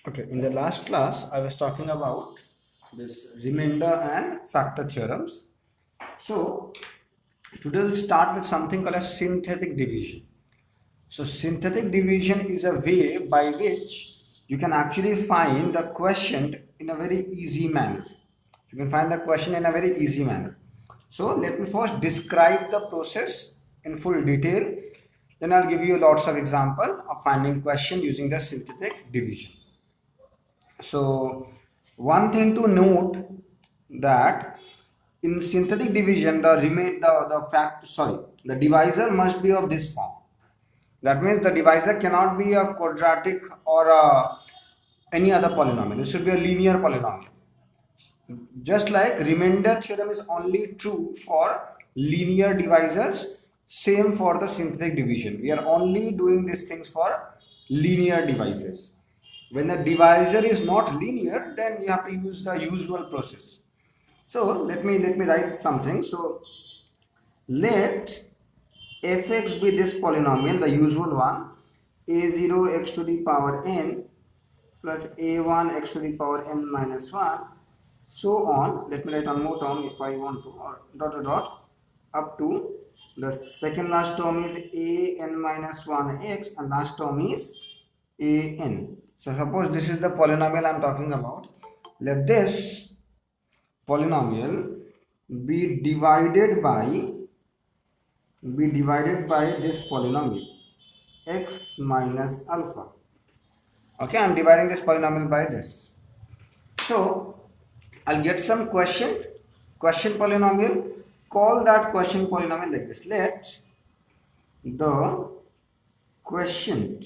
Okay, in the last class, I was talking about this remainder and factor theorems. So, today we'll start with something called as synthetic division. So, synthetic division is a way by which you can actually find the quotient in a very easy manner. You can find the question in a very easy manner. So, let me first describe the process in full detail. Then I'll give you lots of example of finding question using the synthetic division. So one thing to note that in synthetic division the divisor must be of this form. That means the divisor cannot be a quadratic or any other polynomial. It should be a linear polynomial. Just like remainder theorem is only true for linear divisors, same for the synthetic division. We are only doing these things for linear divisors. When the divisor is not linear, then you have to use the usual process. So let me write something. So let fx be this polynomial, the usual one, a0 x to the power n plus a1 x to the power n minus 1, so on. Let me write one more term if I want to, or dot up to the second last term is a n minus 1x and last term is a n. So suppose this is the polynomial I am talking about. Let this polynomial be divided by this polynomial x minus alpha. Okay, I am dividing this polynomial by this. So I'll get some question polynomial. Call that question polynomial like this. Let the quotient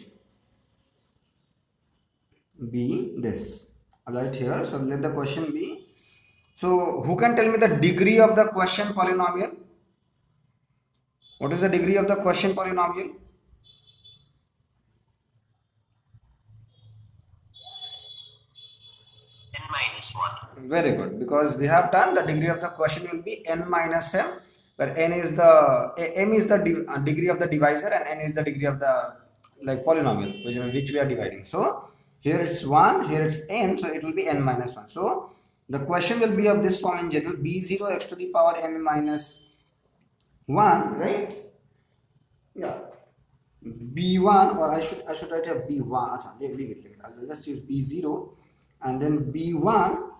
be this. Alright, here. So let the question be. So who can tell me the degree of the question polynomial? What is the degree of the question polynomial? N minus 1. Very good, because we have done the degree of the question will be n minus m, where n is the m is the degree of the divisor and n is the degree of the polynomial which we are dividing. So here it's 1, here it's n, so it will be n minus 1. So the question will be of this form in general: b0 x to the power n minus 1, right? Yeah, b1, or I should write a b1. Leave it. I'll just use b0 and then b1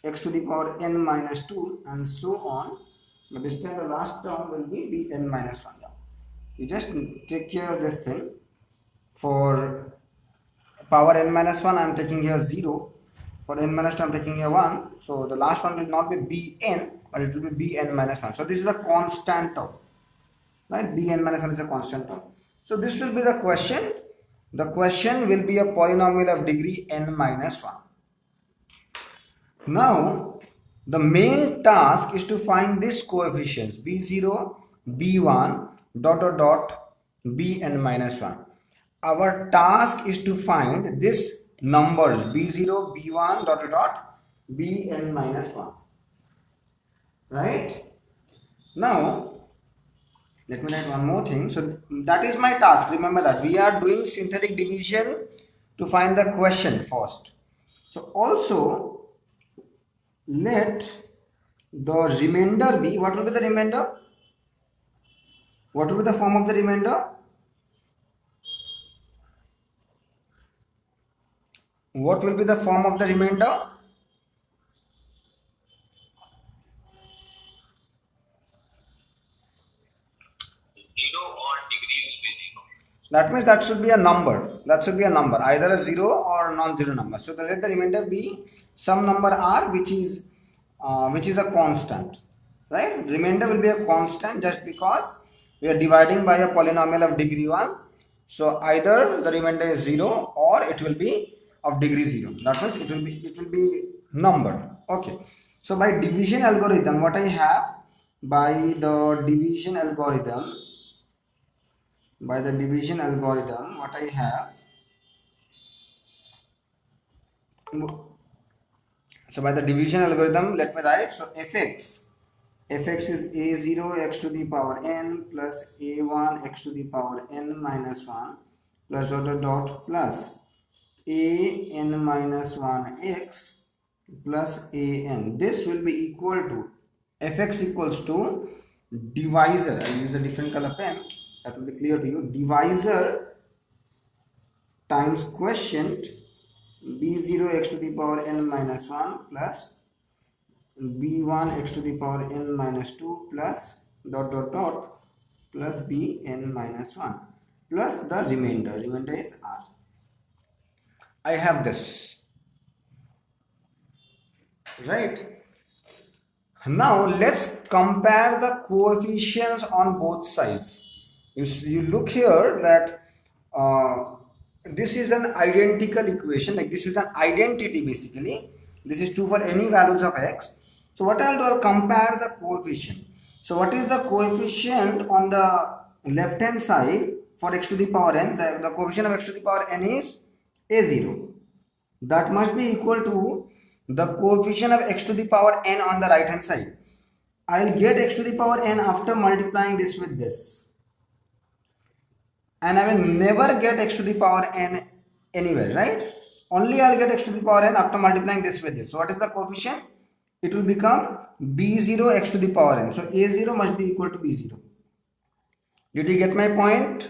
x to the power n minus 2 and so on. But this time the last term will be bn minus 1. Yeah. You just take care of this thing. For power n minus 1 I am taking here 0. For n minus 2 I am taking here 1. So the last one will not be bn, but it will be bn minus 1. So this is a constant term. Right? Bn minus 1 is a constant term. So this will be the question. The question will be a polynomial of degree n minus 1. Now, the main task is to find these coefficients b0, b1, bn minus 1. Our task is to find these numbers b0, b1, bn minus 1. Right? Now, let me write one more thing. So that is my task. Remember that we are doing synthetic division to find the question first. So also let the remainder be, what will be the remainder? What will be the form of the remainder? What will be the form of the remainder? That means that should be a number. That should be a number, either a 0 or non-zero number. So let the remainder be some number r which is a constant, right? Remainder will be a constant just because we are dividing by a polynomial of degree 1. So either the remainder is 0 or it will be of degree 0. That means it will be numbered. Okay. So by division algorithm, what I have, by the division algorithm, what I have, so by the division algorithm, let me write. So fx is a0 x to the power n plus a1 x to the power n minus 1 plus plus an minus 1x plus an. This will be equal to fx equals to divisor. I use a different color pen, that will be clear to you. Divisor times quotient b0 x to the power n minus 1 plus b1 x to the power n minus 2 plus dot dot dot plus bn minus 1 plus the remainder. Remainder is r. I have this, right? Now let's compare the coefficients on both sides. You look here that this is an identical equation, like this is an identity basically. This is true for any values of x. So what I'll do, I'll compare the coefficient. So what is the coefficient on the left hand side for x to the power n? The coefficient of x to the power n is a0. That must be equal to the coefficient of x to the power n on the right hand side. I'll get x to the power n after multiplying this with this, and I will never get x to the power n anywhere, right? Only I'll get x to the power n after multiplying this with this. So what is the coefficient? It will become b0 x to the power n. So a0 must be equal to b0. Did you get my point?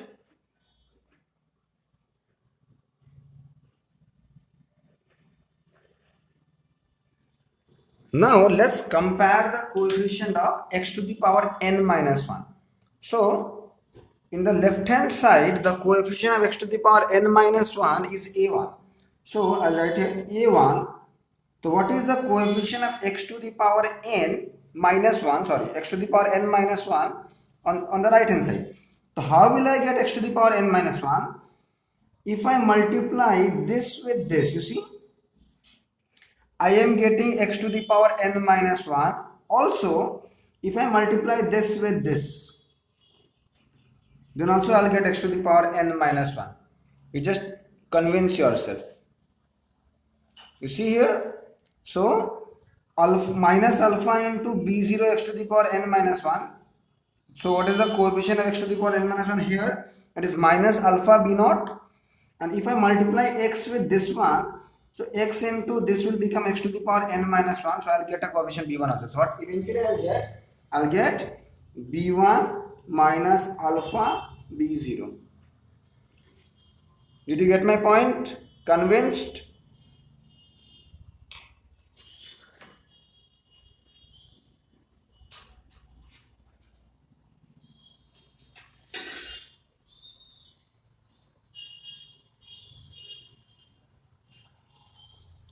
Now let's compare the coefficient of x to the power n minus 1. So in the left hand side, the coefficient of x to the power n minus 1 is a1. So I'll write here a1. So what is the coefficient of x to the power n minus 1, sorry, x to the power n minus 1 on the right hand side? So how will I get x to the power n minus 1? If I multiply this with this, you see, I am getting x to the power n minus 1. Also, if I multiply this with this, then also I'll get x to the power n minus 1. You just convince yourself. You see here? So, minus alpha into b0 x to the power n minus 1. So, what is the coefficient of x to the power n minus 1 here? That is minus alpha b naught. And if I multiply x with this one, so x into this will become x to the power n minus 1. So I'll get a coefficient b1 also. So what eventually I'll get b1 minus alpha b0. Did you get my point? Convinced?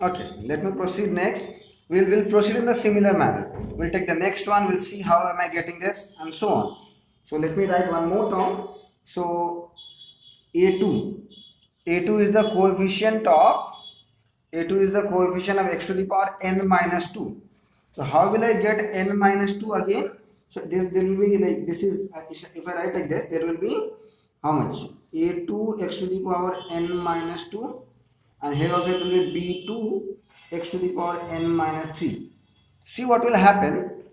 Okay, let me proceed next. We'll proceed in the similar manner. We'll take the next one, we'll see how am I getting this and so on. So let me write one more term. So a2 is the coefficient of x to the power n minus 2. So how will I get n minus 2 again? So there will be like this is, if I write like this, there will be how much? a2 x to the power n minus 2, and here also it will be b2 x to the power n minus 3. See what will happen.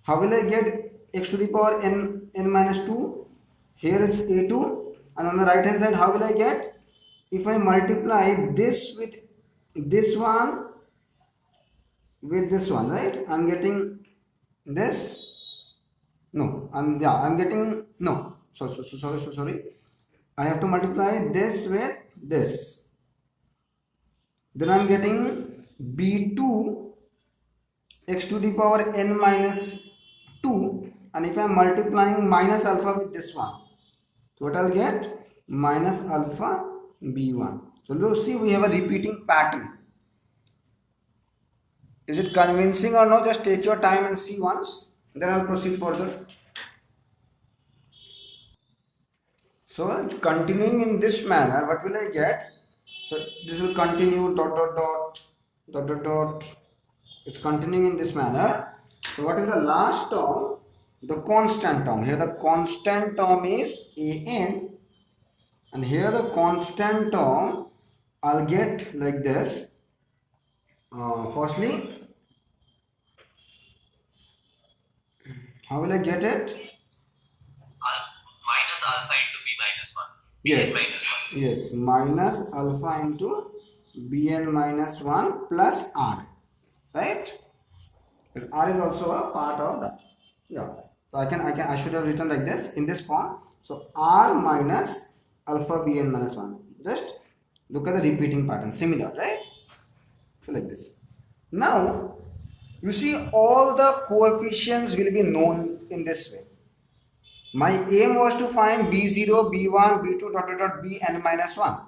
How will I get x to the power n minus 2? Here is a2, and on the right hand side how will I get? If I multiply this with this one with this one, right? I'm getting this. No, I'm getting no. Sorry. I have to multiply this with this. Then I'm getting b2 x to the power n minus 2, and if I'm multiplying minus alpha with this one, so what I'll get? Minus alpha b1. So look, see, we have a repeating pattern. Is it convincing or no? Just take your time and see once, then I'll proceed further. So continuing in this manner, what will I get? So this will continue dot dot dot dot dot dot. It's continuing in this manner. So what is the last term? The constant term. Here the constant term is an, and here the constant term I'll get like this. Firstly, how will I get it? Minus alpha into b minus 1. Yes. Bn minus 1. Yes, minus alpha into bn minus 1 plus r, right? Because r is also a part of that. Yeah. So I should have written like this in this form. So r minus alpha bn minus 1. Just look at the repeating pattern, similar, right? So like this. Now you see all the coefficients will be known in this way. My aim was to find b0, b1, b2 dot dot dot bn minus 1.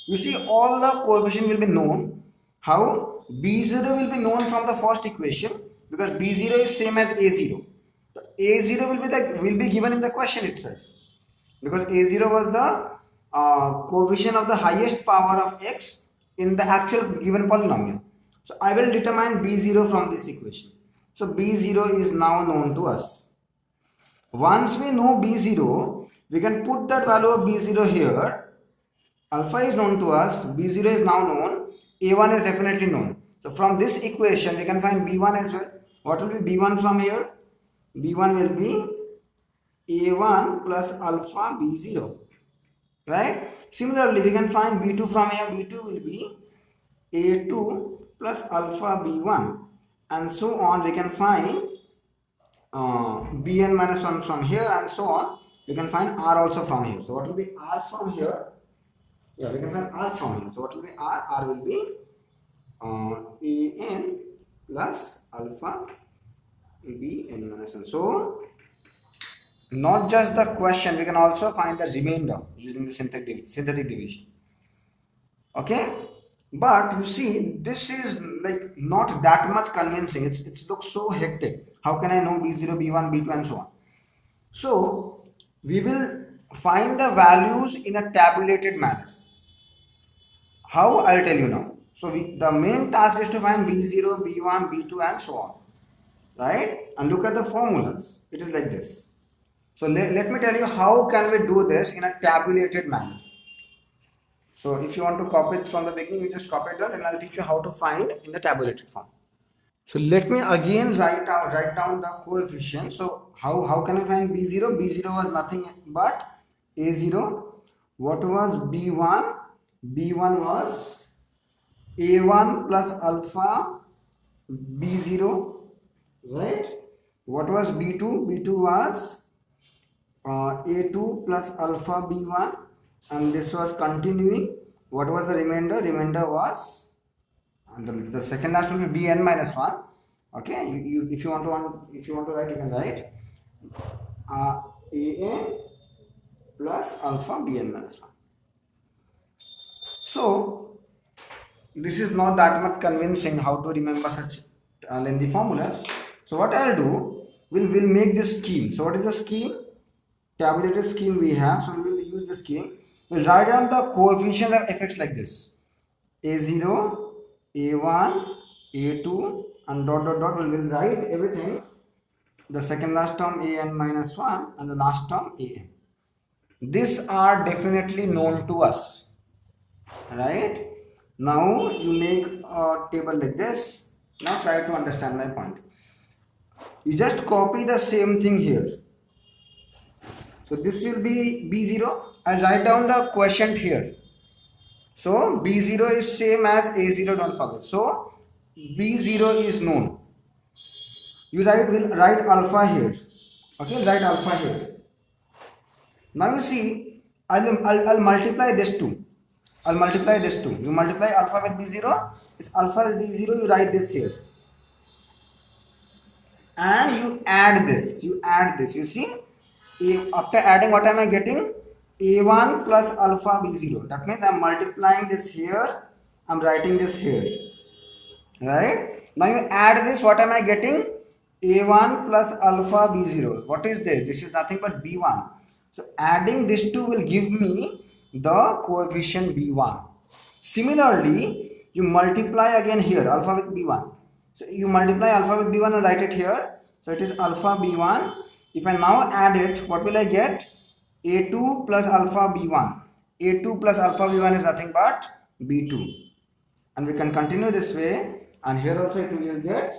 You see all the coefficient will be known. How? b0 will be known from the first equation because b0 is same as a0. So a0 will be given in the question itself because a0 was the coefficient of the highest power of x in the actual given polynomial. So I will determine b0 from this equation. So b0 is now known to us. Once we know b0, we can put that value of b0 here. Alpha is known to us, b0 is now known, a1 is definitely known. So from this equation we can find b1 as well. What will be b1 from here? b1 will be a1 plus alpha b0, right? Similarly we can find b2 from here. b2 will be a2 plus alpha b1 and so on. We can find bn minus 1 from here and so on. We can find r also from here. So what will be r from here? Yeah, we can find r from here. So what will be r? R will be an plus alpha bn minus 1. So not just the question, we can also find the remainder using the synthetic division. Okay, but you see this is like not that much convincing. It looks so hectic. How can I know b0, b1, b2 and so on? So we will find the values in a tabulated manner. How? I'll tell you now. So the main task is to find b0, b1, b2 and so on, right? And look at the formulas. It is like this. So let me tell you how can we do this in a tabulated manner. So if you want to copy it from the beginning, you just copy it down and I'll teach you how to find in the tabulated form. So let me again write down the coefficient. So how can I find b0? b0 was nothing but a0. What was b1? b1 was a1 plus alpha b0, right? What was b2? b2 was a2 plus alpha b1 and this was continuing. What was the remainder? Remainder was the second last will be bn minus 1. Okay, if you want to write, you can write an plus alpha bn minus 1. So this is not that much convincing how to remember such lengthy formulas. So what I'll do, we'll make this scheme. So what is the scheme? Tabulated scheme we have. So we will use the scheme. We'll write down the coefficients of fx like this: a0, a1, a2 and dot dot dot. We will write everything. The second last term an minus 1 and the last term an. These are definitely known to us, right? Now you make a table like this. Now try to understand my point. You just copy the same thing here. So this will be b0. I'll write down the quotient here. So b0 is same as a0, don't forget. So b0 is known. You will write alpha here. Okay, write alpha here. Now you see, I'll multiply this two. I'll multiply this two. You multiply alpha with b0. Is alpha is b0. You write this here, and you add this. You see, after adding, what am I getting? a1 plus alpha b0. That means I'm multiplying this here. I'm writing this here. Right? Now you add this. What am I getting? a1 plus alpha b0. What is this? This is nothing but b1. So adding this two will give me the coefficient b1. Similarly, you multiply again here alpha with b1. So you multiply alpha with b1 and write it here. So it is alpha b1. If I now add it, what will I get? a2 plus alpha b1. a2 plus alpha b1 is nothing but b2. And we can continue this way. And here also it will get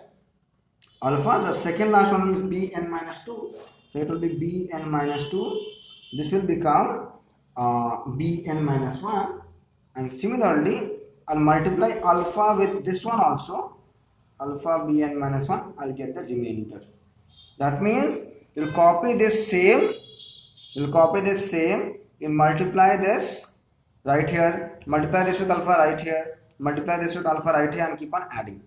alpha. The second last one will be bn minus 2. So it will be bn minus 2. This will become bn minus 1. And similarly, I'll multiply alpha with this one also, alpha bn minus 1, I'll get the remainder. That means you'll copy this same, you multiply this right here, multiply this with alpha right here, multiply this with alpha right here, and keep on adding.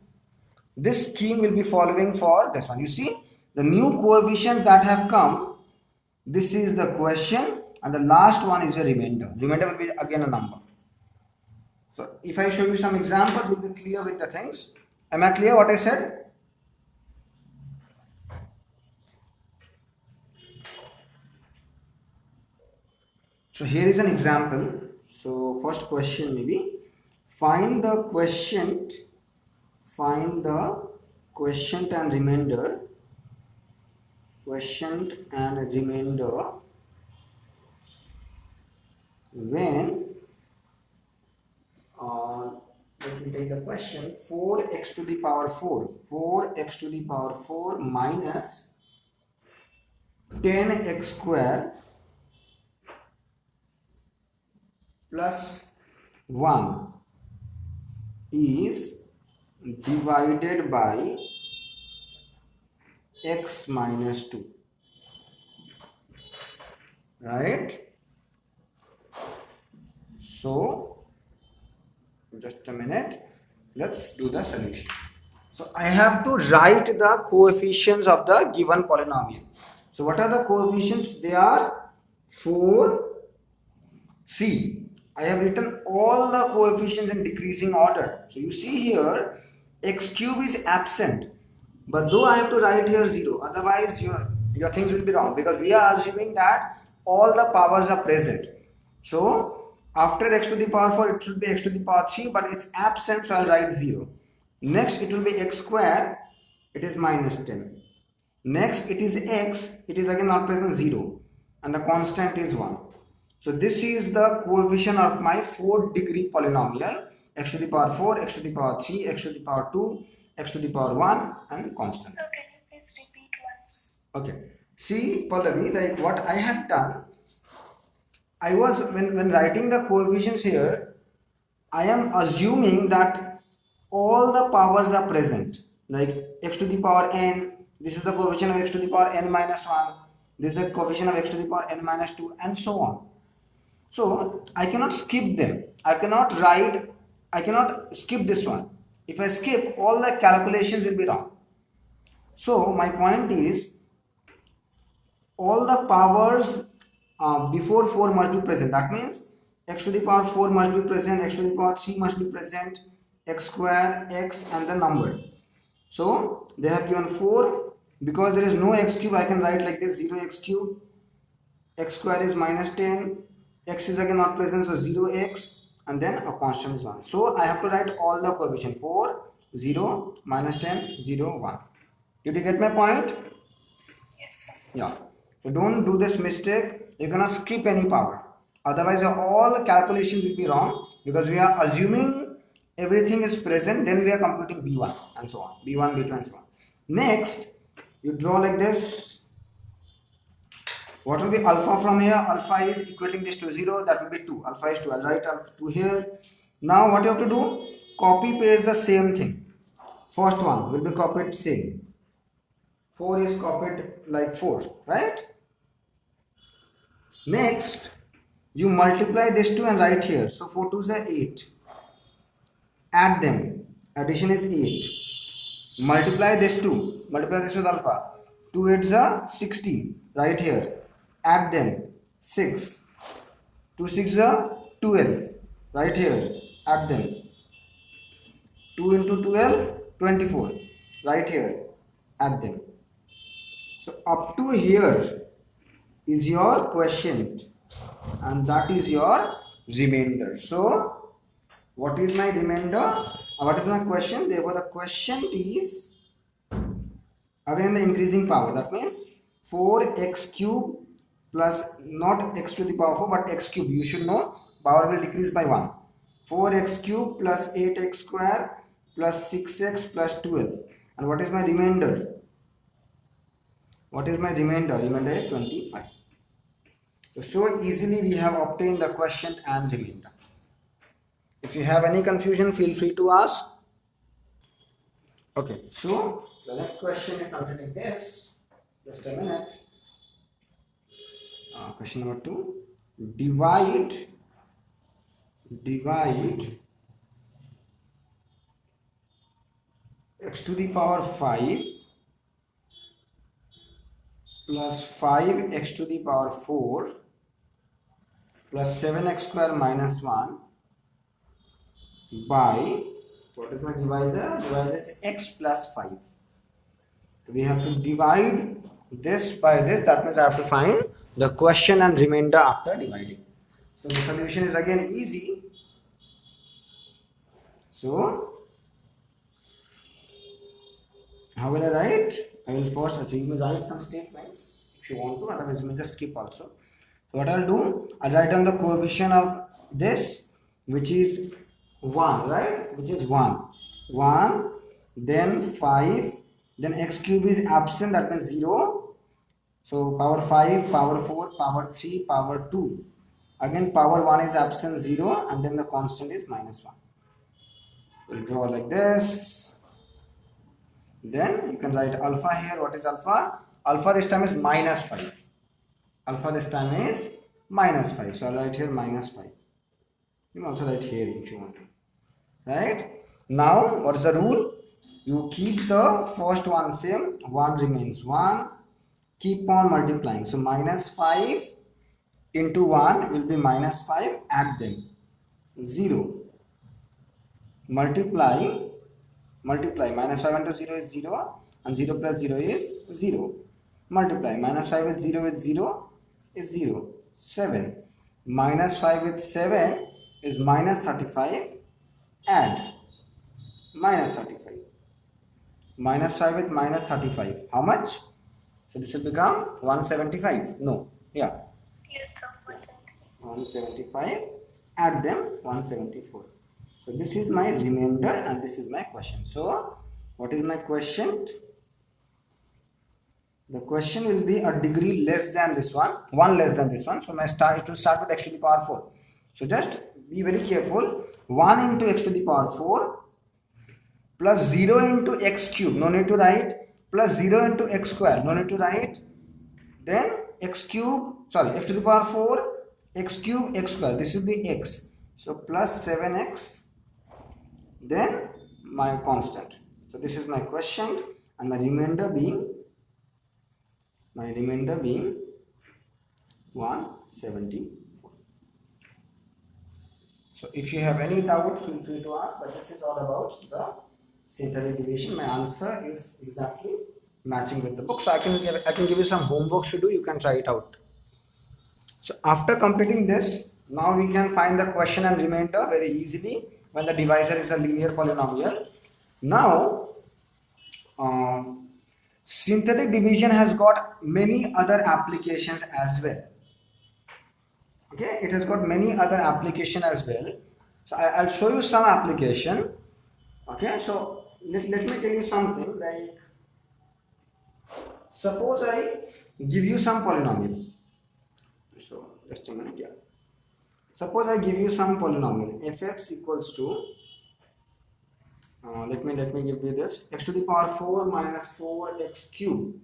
This scheme will be following for this one. You see the new coefficients that have come, this is the question, and the last one is your remainder. Remainder will be again a number. So if I show you some examples, you'll be clear with the things. Am I clear what I said? So here is an example. So first question maybe, find the quotient and remainder when let me take the question, 4x to the power 4 minus 10x square plus 1 is divided by x minus 2, right? So just a minute, let's do the solution. So I have to write the coefficients of the given polynomial. So what are the coefficients? They are 4. See, I have written all the coefficients in decreasing order. So you see here x cube is absent, but though I have to write here 0, otherwise your things will be wrong, because we are assuming that all the powers are present. So after x to the power 4, it should be x to the power 3, but it's absent, so I'll write 0. Next, it will be x square, it is minus 10. Next, it is x, it is again not present, 0. And the constant is 1. So this is the coefficient of my 4th degree polynomial, x to the power 4, x to the power 3, x to the power 2, x to the power 1, and constant. So can you please repeat once? Okay. See, Pallavi, like what I have done, I was, when writing the coefficients here, I am assuming that all the powers are present, like x to the power n, this is the coefficient of x to the power n minus 1, this is the coefficient of x to the power n minus 2, and so on. So I cannot skip them. I cannot skip this one. If I skip, all the calculations will be wrong. So my point is, all the powers before 4 must be present. That means x to the power 4 must be present, x to the power 3 must be present, x square, x, and the number. So they have given 4. Because there is no x cube, I can write like this, 0x cube, x square is minus 10, x is again not present, so 0x, and then a constant is 1. So I have to write all the coefficient, 4, 0, minus 10, 0, 1. Did you get my point? Yes, sir. Yeah. So don't do this mistake. You cannot skip any power. Otherwise, all calculations will be wrong, because we are assuming everything is present, then we are computing B1 and so on. B1, B2 and so on. Next, you draw like this. What will be alpha from here? Alpha is equating this to 0, that will be 2. Alpha is 2. I'll write alpha 2 here. Now what you have to do? Copy paste the same thing. First one will be copied same. 4 is copied like 4, right? Next, you multiply this 2 and write here. So 4 2s are 8. Add them. Addition is 8. Multiply this 2. Multiply this with alpha. 2 8s are 16. Right here. Add them. 6. 2 6s are 12. Right here. Add them. 2 into 12, 24. Right here. Add them. So up to here is your quotient, and that is your remainder. So what is my remainder? What is my quotient? Therefore the quotient is again the increasing power. That means 4x cube plus not x to the power 4 but x cube. You should know power will decrease by 1. 4x cube plus 8x square plus 6x plus 12. And what is my remainder? What is my remainder? Remainder is 25. So easily we have obtained the quotient and remainder. If you have any confusion, feel free to ask. Okay, so the next question is something like this. Just a minute. Question number 2. Divide x to the power 5 plus 5x to the power 4 plus 7x square minus 1 by, what is my divisor? Divisor is x plus 5. So we have to divide this by this. That means I have to find the question and remainder after dividing. So the solution is again easy. So how will I write? I will first, so you may write some statements if you want to, otherwise you may just skip also. So what I'll do, I'll write down the coefficient of this, which is 1, right? Which is 1. 1, then 5, then x cube is absent, that means 0. So power 5, power 4, power 3, power 2. Again power 1 is absent, 0, and then the constant is minus 1. We'll draw like this. Then you can write alpha here. What is alpha? Alpha this time is minus 5. Alpha this time is minus 5. So I'll write here minus 5. You can also write here if you want to. Right? Now, what is the rule? You keep the first one same. 1 remains 1. Keep on multiplying. So minus 5 into 1 will be minus 5. Add them. 0. Multiply. Minus 5 into 0 is 0, and 0 plus 0 is 0. Multiply. Minus 5 with 0 is 0 is 0. 7. Minus 5 with 7 is minus 35. Add. Minus 35. Minus 5 with minus 35. How much? So this will become 175. No. Yeah. Yes, sir. 175. Add them 174. So this is my remainder and this is my question. So what is my question? The question will be a degree less than this one, 1 less than this one. So it will start with x to the power 4. So just be very careful. 1 into x to the power 4 plus 0 into x cube, no need to write, plus 0 into x square, no need to write. Then x to the power 4, x cube, x square, this will be x. So plus 7x. Then my constant. So this is my question, and my remainder being 174. So if you have any doubt, feel free to ask, but this is all about the synthetic division. My answer is exactly matching with the book. So I can give you some homework to do. You can try it out. So after completing this, now we can find the question and remainder very easily when the divisor is a linear polynomial. Now, synthetic division has got many other applications as well. Okay, it has got many other applications as well. So I'll show you some application. Okay, so let me tell you something like, suppose I give you some polynomial. So just a minute, yeah. Suppose I give you some polynomial fx equals to, let me give you this, x to the power 4 minus 4x cube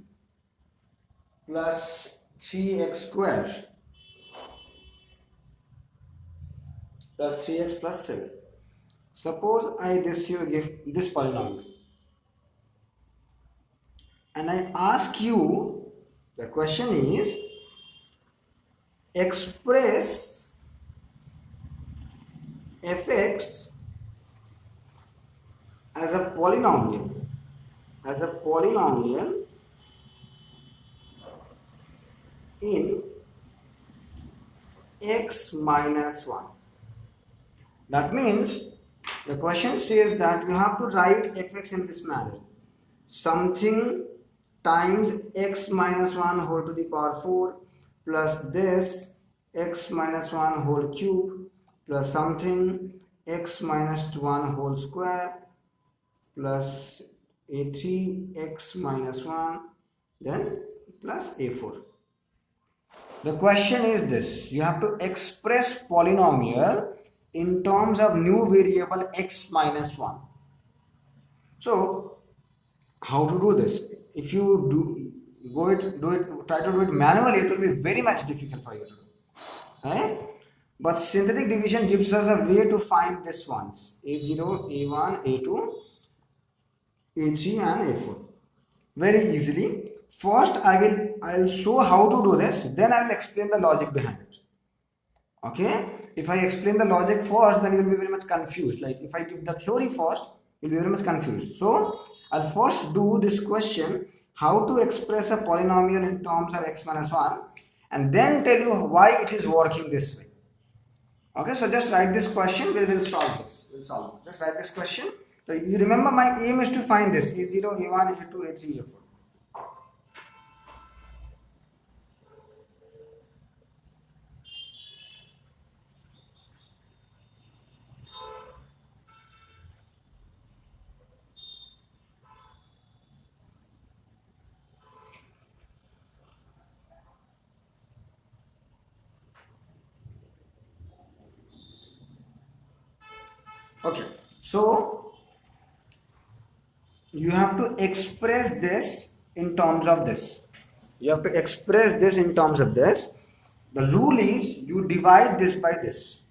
plus 3x square plus 3x plus 7. Suppose I give this polynomial and I ask you, the question is, express fx as a polynomial in x minus 1. That means the question says that you have to write fx in this manner: something times x minus 1 whole to the power 4 plus this x minus 1 whole cube plus something x minus 1 whole square plus a3x minus 1 then plus a4. The question is this: you have to express polynomial in terms of new variable x minus 1. So how to do this? If you try to do it manually, it will be very much difficult for you to do, right? But synthetic division gives us a way to find this ones: a0, a1, a2, a3 and a4 very easily. First I'll show how to do this, then I will explain the logic behind it. Okay, if I explain the logic first, then you will be very much confused. Like if I give the theory first, you'll be very much confused. So I'll first do this question, how to express a polynomial in terms of x minus 1, and then tell you why it is working this way. Okay, so just write this question, we will solve this. Just write this question. So you remember my aim is to find this a0, a1, a2, a3, a4. Okay, so you have to express this in terms of this. You have to express this in terms of this. The rule is you divide this by this.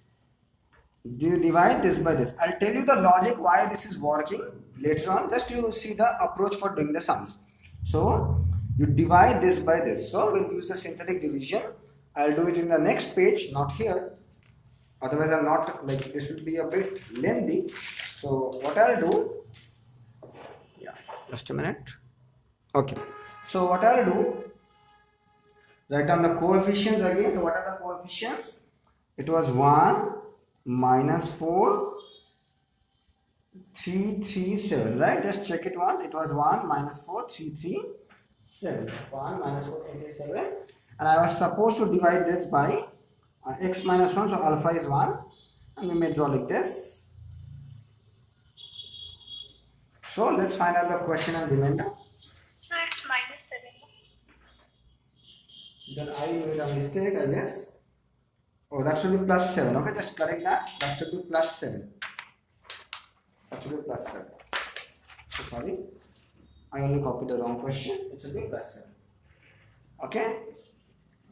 You divide this by this. I'll tell you the logic why this is working later on. Just you see the approach for doing the sums. So you divide this by this. So we'll use the synthetic division. I'll do it in the next page, not here. Otherwise I'll not, like, this will be a bit lengthy. So what I'll do, yeah, just a minute. Okay, so what I'll do, write down the coefficients again. So what are the coefficients? It was 1 minus 4 3 3 7, right? Just check it once. It was 1 minus 4 3 3 7, 1 minus 4 3 3 7, and I was supposed to divide this by x minus 1, so alpha is 1, and we may draw like this. So let's find out the question and remainder. So it's minus 7. Then I made a mistake, I guess. Oh, that should be plus 7. Okay, just correct that. That should be plus 7. That should be plus 7. So sorry, I only copied the wrong question. It should be plus 7. Okay,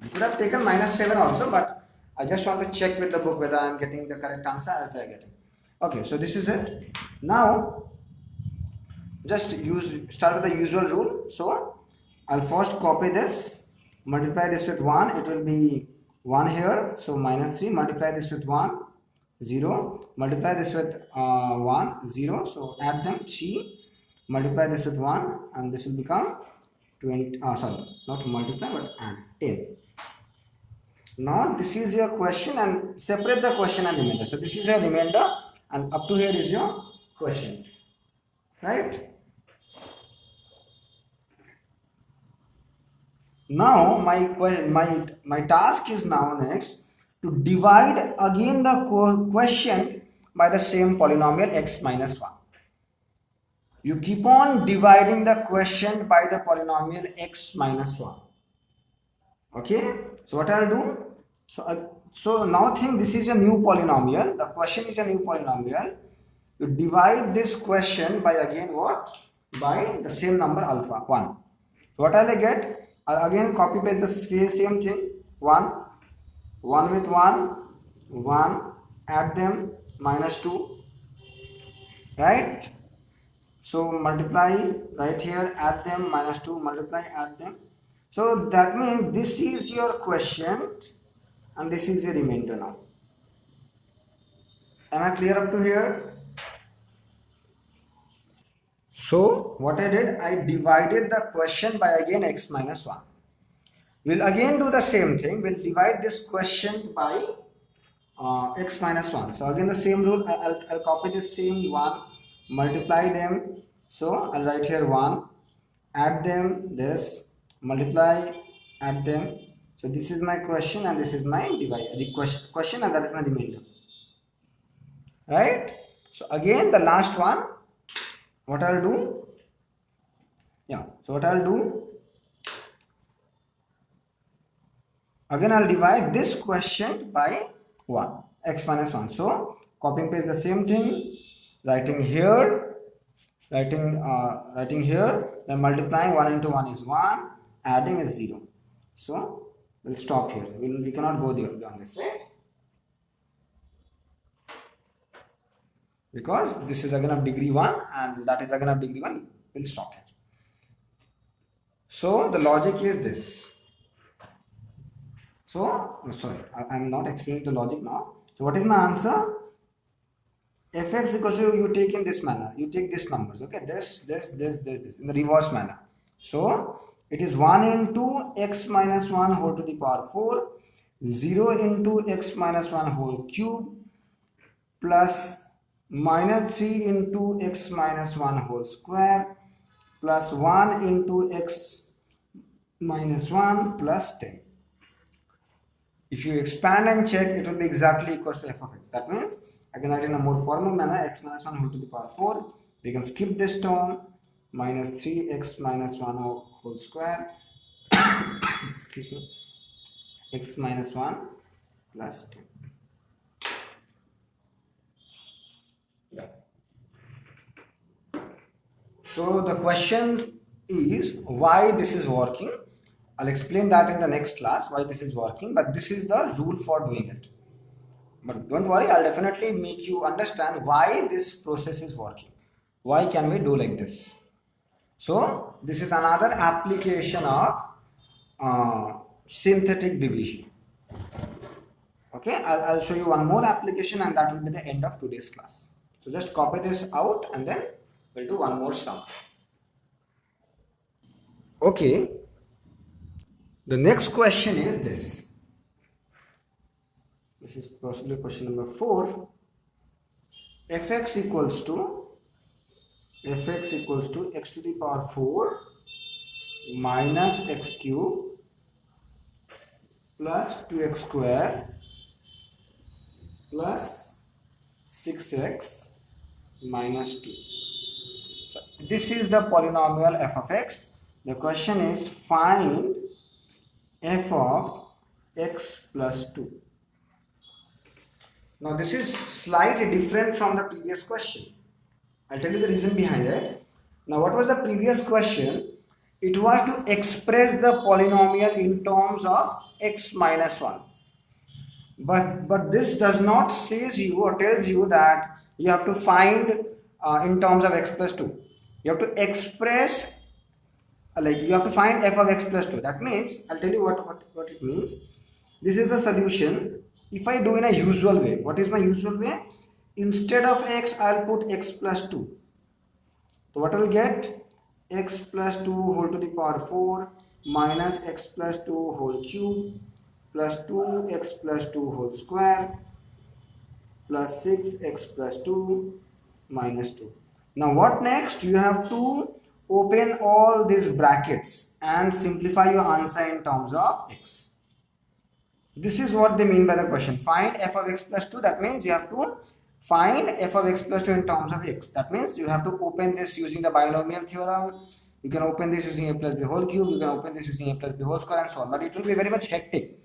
you could have taken minus 7 also, but I just want to check with the book whether I am getting the correct answer as they are getting. Okay, so this is it. Now just start with the usual rule. So I'll first copy this, multiply this with 1, it will be 1 here, so minus 3, multiply this with 1, 0, multiply this with 1, 0, so add them, 3, multiply this with 1, and this will become 20, sorry, not multiply but add 10. Now this is your question, and separate the question and remainder. So this is your remainder, and up to here is your question, right? Now my task is now next to divide again the question by the same polynomial x minus 1. You keep on dividing the question by the polynomial x minus 1. Okay, so what I'll do, so now think this is a new polynomial. The question is a new polynomial. You divide this question by again what? By the same number alpha 1. What I'll get? I'll again copy paste the same thing. 1 with 1, add them, minus 2, right? So multiply right here, add them, minus 2, multiply, add them. So that means this is your quotient and this is your remainder now. Am I clear up to here? So what I did, I divided the question by again x minus 1. We'll again do the same thing. We'll divide this question by x minus 1. So again the same rule, I'll copy this same 1, multiply them. So I'll write here 1, add them, this, multiply, add them. So this is my question and this is my question, and that is my remainder, right? So again the last one, what I'll do, again I'll divide this question by 1, x minus 1. So copying paste the same thing, writing here, writing here, then multiplying 1 into 1 is 1, adding is 0. So we'll stop here. We cannot go beyond this, right? Because this is again of degree 1 and that is again of degree 1. We'll stop here. So the logic is this. So sorry, I'm not explaining the logic now. So what is my answer? Fx equals to, you take in this manner, you take these numbers, okay, this in the reverse manner. So it is 1 into x minus 1 whole to the power 4, 0 into x minus 1 whole cube, plus minus 3 into x minus 1 whole square, plus 1 into x minus 1 plus 10. If you expand and check, it will be exactly equal to f of x. That means, I can write in a more formal manner, x minus 1 whole to the power 4. We can skip this term, minus 3x minus 1 whole square, excuse me, x minus 1 plus 2. Yeah. So the question is why this is working. I'll explain that in the next class, why this is working, but this is the rule for doing it. But don't worry, I'll definitely make you understand why this process is working. Why can we do like this? So this is another application of synthetic division. Okay, I'll show you one more application and that will be the end of today's class. So just copy this out and then we'll do one more sum. Okay, the next question is this. This is possibly question number 4. Fx equals to x to the power 4 minus x cube plus 2x square plus 6x minus 2. So this is the polynomial f of x. The question is find f of x plus 2. Now this is slightly different from the previous question. I'll tell you the reason behind it. Now what was the previous question? It was to express the polynomial in terms of x minus 1. But this does not says you or tells you that you have to find in terms of x plus 2. You have to express, like you have to find f of x plus 2. That means, I'll tell you what it means. This is the solution. If I do in a usual way, what is my usual way? Instead of x, I'll put x plus 2. So what I'll get? X plus 2 whole to the power 4 minus x plus 2 whole cube plus 2x plus 2 whole square plus 6x plus 2 minus 2. Now what next? You have to open all these brackets and simplify your answer in terms of x. This is what they mean by the question. Find f of x plus 2. That means you have to find f of x plus 2 in terms of x. That means you have to open this using the binomial theorem. You can open this using a plus b whole cube. You can open this using a plus b whole square and so on. But it will be very much hectic.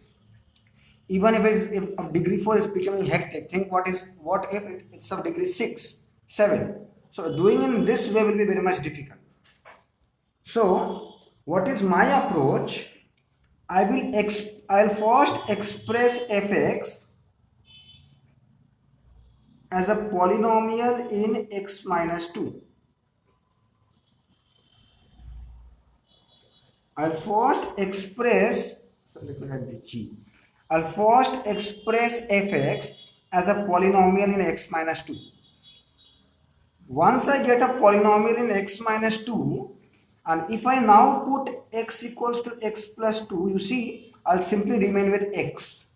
Even if degree 4 is becoming hectic, think what if it's of degree 6, 7. So doing in this way will be very much difficult. So what is my approach? I'll first express fx as a polynomial in x minus 2. I'll first express, so let me write the g. I'll first express fx as a polynomial in x minus 2. Once I get a polynomial in x minus 2, and if I now put x equals to x plus 2, you see, I'll simply remain with x.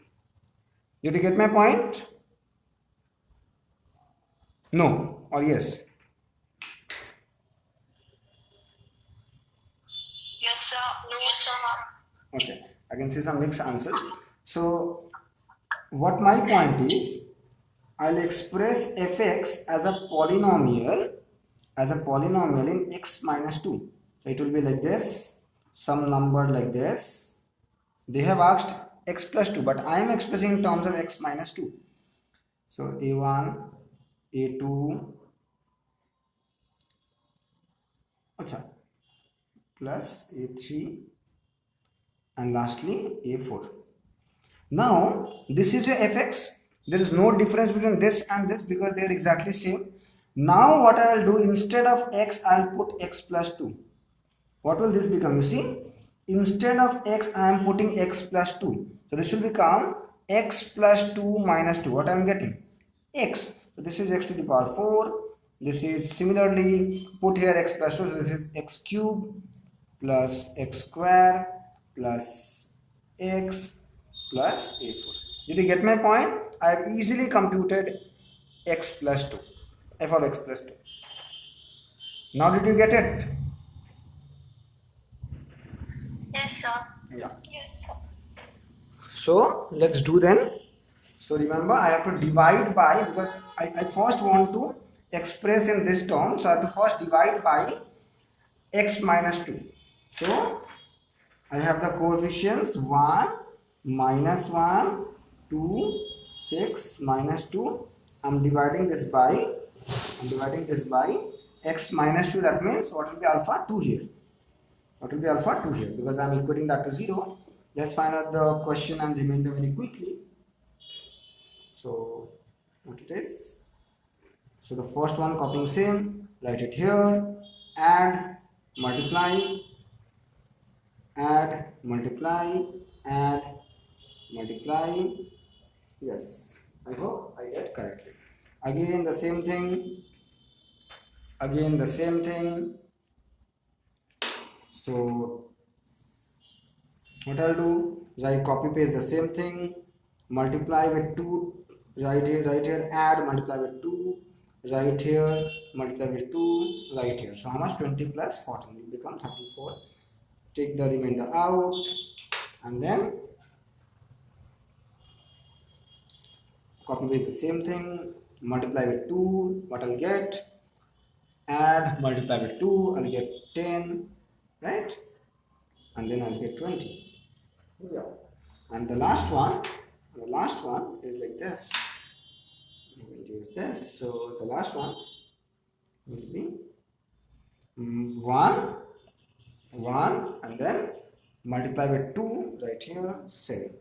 Did you get my point? No or yes? Yes, sir. No, sir. Okay, I can see some mixed answers. So what my point is, I'll express fx as a polynomial in x minus 2. So it will be like this, some number like this. They have asked x plus 2, but I am expressing in terms of x minus 2. So a1, a2, acha, plus a3, and lastly a4. Now this is your fx. There is no difference between this and this because they are exactly same. Now what I will do, instead of x I will put x plus 2. What will this become? You see, instead of x I am putting x plus 2. So this will become x plus 2 minus 2. What I am getting? X. So this is x to the power 4. This is similarly put here x plus 2. So this is x cube plus x square plus x plus a4. Did you get my point? I have easily computed x plus 2. F of x plus 2. Now did you get it? Yes, sir. Yeah. Yes, sir. So let's do then. So remember, I have to divide by, because I first want to express in this term. So I have to first divide by x minus 2. So I have the coefficients 1, minus 1, 2, 6, minus 2. I'm dividing this by x minus 2. That means what will be alpha? 2 here. What will be alpha? 2 here, because I'm equating that to 0. Let's find out the question and remainder very quickly. So what it is? So the first one, copying same, write it here, add, multiply, add, multiply, add, multiply. Yes, I hope I get correctly. Again the same thing, again the same thing. So what I'll do is I copy paste the same thing, multiply with 2, right here, add, multiply with 2, right here, multiply with 2, right here. So how much? 20 plus 14 will become 34. Take the remainder out and then copy paste the same thing, multiply with 2, what I'll get, add, multiply with 2, I'll get 10, right? And then I'll get 20. Yeah. And the last one is like this. We'll use this. So the last one will be 1, and then multiply with 2 right here, 7.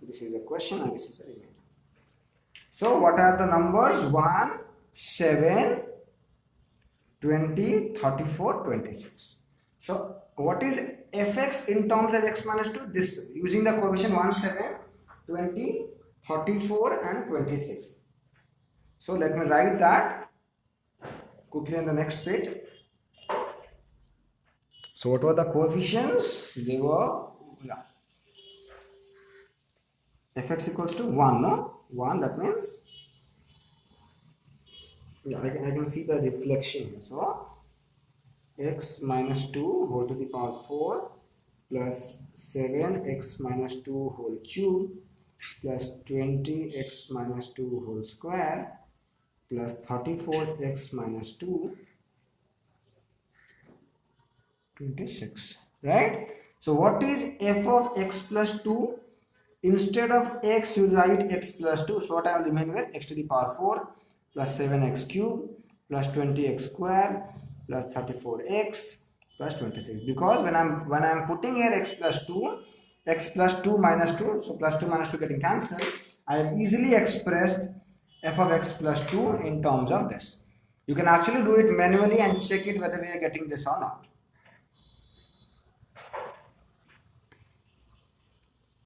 This is a question and this is a remainder. So what are the numbers? 1, 7, 20, 34, 26. So what is fx in terms of x minus 2? This, using the coefficient 1, 7, 20, 34 and 26. So let me write that quickly on the next page. So what were the coefficients? They were, yeah, fx equals to 1, no? 1, that means, yeah, I can see the reflection here. So x minus 2 whole to the power 4 plus 7x minus 2 whole cube plus 20x minus 2 whole square plus 34x minus 2, 26, right? So what is f of x plus 2? Instead of x you write x plus 2. So what I will remain with? X to the power 4 plus 7x cube plus 20x square plus 34x plus 26. Because when I'm putting here x plus 2 minus 2, so plus 2 minus 2 getting cancelled, I have easily expressed f of x plus 2 in terms of this. You can actually do it manually and check it whether we are getting this or not.